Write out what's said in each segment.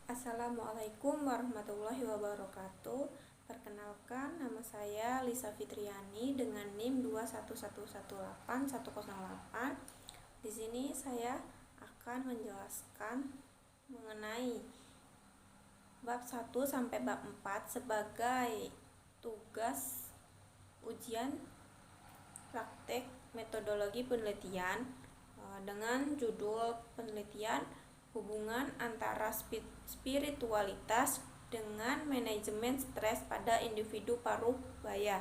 Assalamualaikum warahmatullahi wabarakatuh. Perkenalkan, nama saya Lisa Fitriani dengan NIM 211181008. Di sini saya akan menjelaskan mengenai bab 1 sampai bab 4 sebagai tugas ujian praktek metodologi penelitian dengan judul penelitian hubungan antara spiritualitas dengan manajemen stres pada individu paruh baya.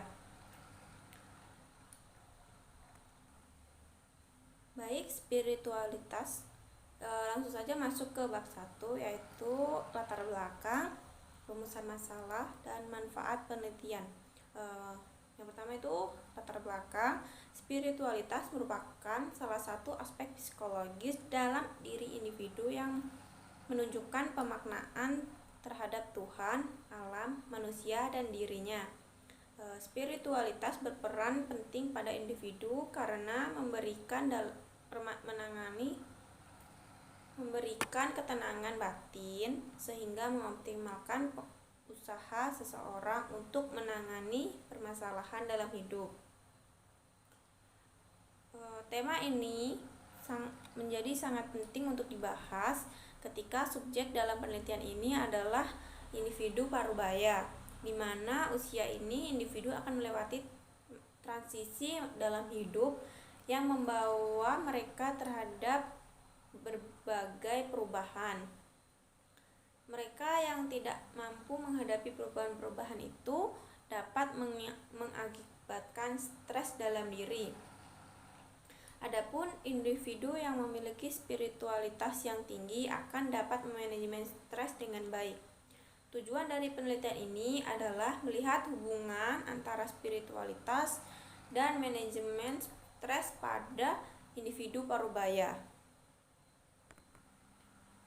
Baik, spiritualitas, langsung saja masuk ke bab 1, yaitu latar belakang, rumusan masalah, dan manfaat penelitian. Yang pertama itu latar belakang. Spiritualitas merupakan salah satu aspek psikologis dalam diri individu yang menunjukkan pemaknaan terhadap Tuhan, alam, manusia, dan dirinya. Spiritualitas berperan penting pada individu karena memberikan ketenangan batin sehingga mengoptimalkan usaha seseorang untuk menangani permasalahan dalam hidup. Tema ini menjadi sangat penting untuk dibahas ketika subjek dalam penelitian ini adalah individu paruh baya, di mana usia ini individu akan melewati transisi dalam hidup yang membawa mereka terhadap berbagai perubahan. Mereka yang tidak mampu menghadapi perubahan-perubahan itu dapat mengakibatkan stres dalam diri. Adapun individu yang memiliki spiritualitas yang tinggi akan dapat memanajemen stres dengan baik. Tujuan dari penelitian ini adalah melihat hubungan antara spiritualitas dan manajemen stres pada individu paruh baya.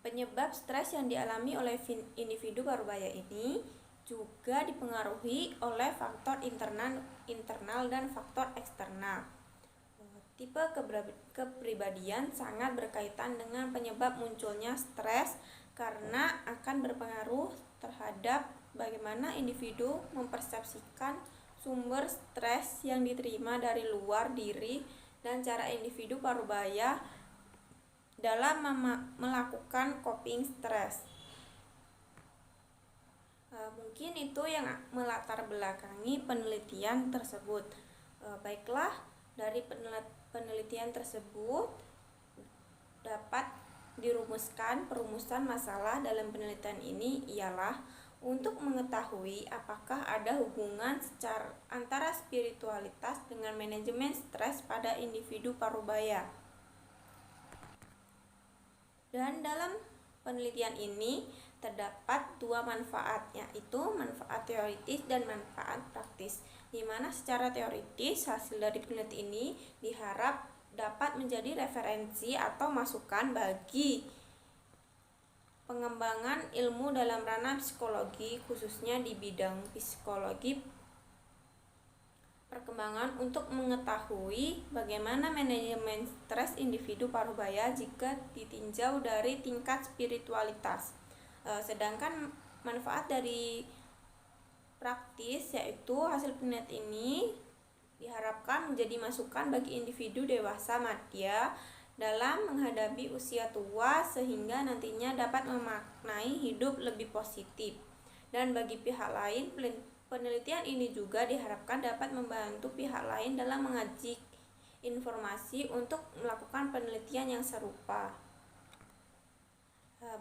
Penyebab stres yang dialami oleh individu paruh baya ini juga dipengaruhi oleh faktor internal dan faktor eksternal. Tipe kepribadian sangat berkaitan dengan penyebab munculnya stres karena akan berpengaruh terhadap bagaimana individu mempersepsikan sumber stres yang diterima dari luar diri dan cara individu paruh baya dalam melakukan coping stres. Mungkin itu yang melatar belakangi penelitian tersebut. Baiklah, dari penelitian tersebut dapat dirumuskan perumusan masalah dalam penelitian ini ialah untuk mengetahui apakah ada hubungan antara spiritualitas dengan manajemen stres pada individu paruh baya. Dan dalam penelitian ini terdapat dua manfaat, yaitu manfaat teoritis dan manfaat praktis, di mana secara teoritis hasil dari penelitian ini diharap dapat menjadi referensi atau masukan bagi pengembangan ilmu dalam ranah psikologi, khususnya di bidang psikologi perkembangan untuk mengetahui bagaimana manajemen stres individu paruh baya jika ditinjau dari tingkat spiritualitas. Sedangkan manfaat dari praktis, yaitu hasil penelitian ini diharapkan menjadi masukan bagi individu dewasa madya dalam menghadapi usia tua sehingga nantinya dapat memaknai hidup lebih positif. Dan bagi pihak lain, penelitian ini juga diharapkan dapat membantu pihak lain dalam mengkaji informasi untuk melakukan penelitian yang serupa.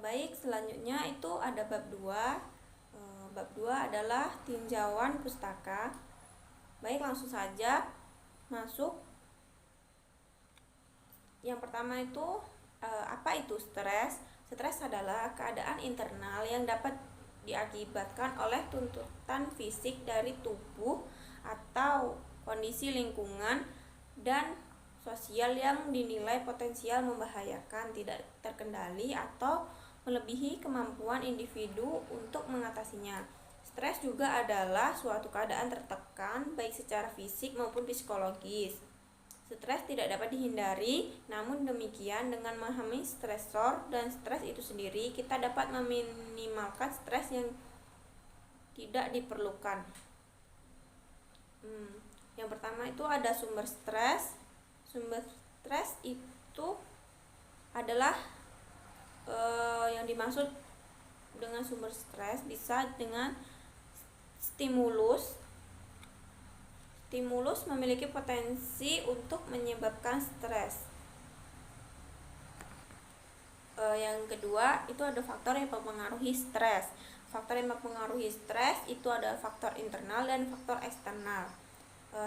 Baik, selanjutnya itu ada bab 2. Bab 2 adalah tinjauan pustaka. Baik, langsung saja masuk. Yang pertama itu apa itu stres? Stres adalah keadaan internal yang dapat diakibatkan oleh tuntutan fisik dari tubuh atau kondisi lingkungan dan sosial yang dinilai potensial membahayakan, tidak terkendali atau melebihi kemampuan individu untuk mengatasinya. Stres juga adalah suatu keadaan tertekan baik secara fisik maupun psikologis. Stres tidak dapat dihindari, namun demikian dengan memahami stresor dan stres itu sendiri, kita dapat meminimalkan stres yang tidak diperlukan. Yang pertama itu ada sumber stres. Sumber stres itu adalah yang dimaksud dengan sumber stres bisa dengan stimulus. Stimulus memiliki potensi untuk menyebabkan stres. Yang kedua itu ada faktor yang mempengaruhi stres. Faktor yang mempengaruhi stres itu ada faktor internal dan faktor eksternal.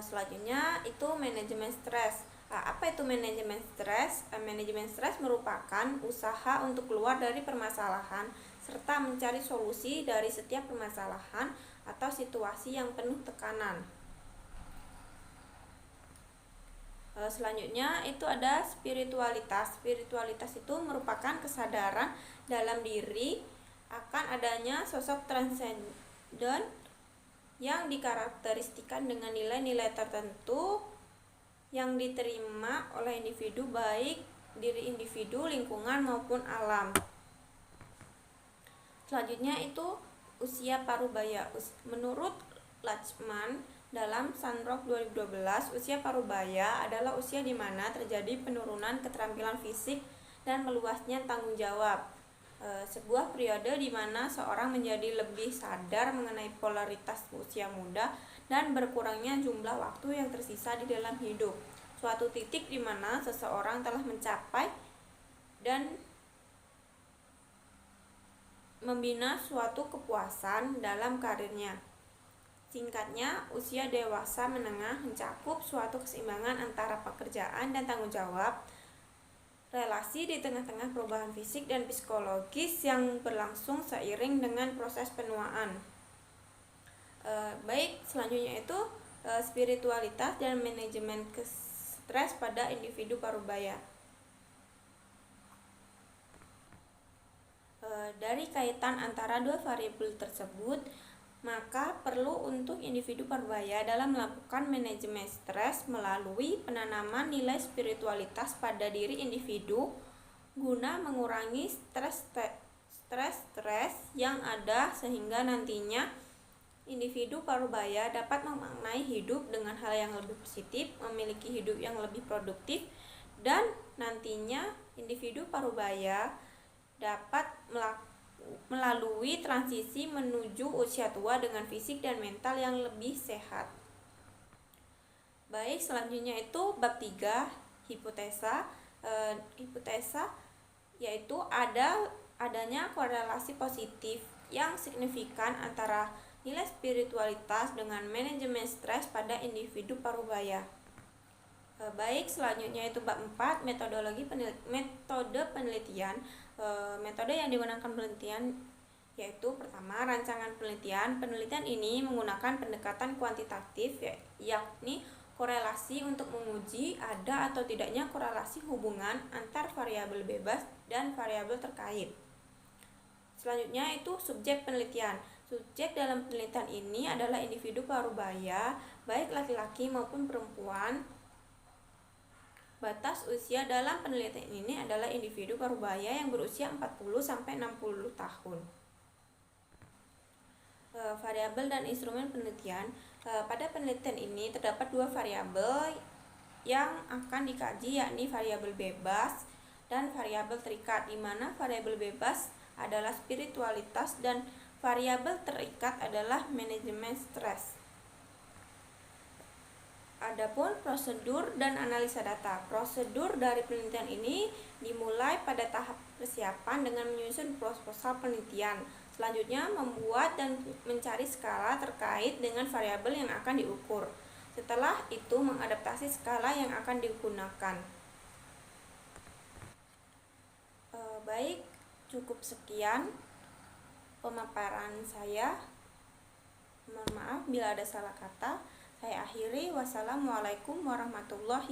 Selanjutnya itu manajemen stres. Apa itu manajemen stres? Manajemen stres merupakan usaha untuk keluar dari permasalahan serta mencari solusi dari setiap permasalahan atau situasi yang penuh tekanan. Selanjutnya itu ada spiritualitas. Spiritualitas itu merupakan kesadaran dalam diri akan adanya sosok transenden yang dikarakteristikan dengan nilai-nilai tertentu yang diterima oleh individu, baik diri individu, lingkungan maupun alam. Selanjutnya itu usia parubaya. Menurut Lachman dalam Sunrock 2012, usia parubaya adalah usia di mana terjadi penurunan keterampilan fisik dan meluasnya tanggung jawab. Sebuah periode di mana seorang menjadi lebih sadar mengenai polaritas usia muda dan berkurangnya jumlah waktu yang tersisa di dalam hidup. Suatu titik di mana seseorang telah mencapai dan membina suatu kepuasan dalam karirnya. Singkatnya, usia dewasa menengah mencakup suatu keseimbangan antara pekerjaan dan tanggung jawab, relasi di tengah-tengah perubahan fisik dan psikologis yang berlangsung seiring dengan proses penuaan. Baik, selanjutnya itu spiritualitas dan manajemen stres pada individu parubaya. Dari kaitan antara dua variabel tersebut, maka perlu untuk individu parubaya dalam melakukan manajemen stres melalui penanaman nilai spiritualitas pada diri individu guna mengurangi stres yang ada sehingga nantinya individu parubaya dapat memaknai hidup dengan hal yang lebih positif, memiliki hidup yang lebih produktif, dan nantinya individu parubaya dapat melalui transisi menuju usia tua dengan fisik dan mental yang lebih sehat. Baik, selanjutnya itu bab 3, hipotesa. Hipotesa yaitu adanya korelasi positif yang signifikan antara nilai spiritualitas dengan manajemen stres pada individu parubaya. Baik, selanjutnya itu bab 4, metode penelitian. Metode yang digunakan penelitian yaitu pertama, rancangan penelitian. Penelitian ini menggunakan pendekatan kuantitatif, yakni korelasi untuk menguji ada atau tidaknya korelasi hubungan antar variabel bebas dan variabel terkait. Selanjutnya itu subjek penelitian. Subjek dalam penelitian ini adalah individu parubaya, baik laki-laki maupun perempuan. Batas usia dalam penelitian ini adalah individu parubaya yang berusia 40-60 tahun. Variabel dan instrumen penelitian. Pada penelitian ini terdapat dua variabel yang akan dikaji, yakni variabel bebas dan variabel terikat, di mana variabel bebas adalah spiritualitas dan variabel terikat adalah manajemen stres. Adapun prosedur dan analisa data. Prosedur dari penelitian ini dimulai pada tahap persiapan dengan menyusun proposal penelitian. Selanjutnya membuat dan mencari skala terkait dengan variabel yang akan diukur. Setelah itu mengadaptasi skala yang akan digunakan. Baik, cukup sekian pemaparan saya. Mohon maaf bila ada salah kata. Saya akhiri. Wassalamualaikum warahmatullahi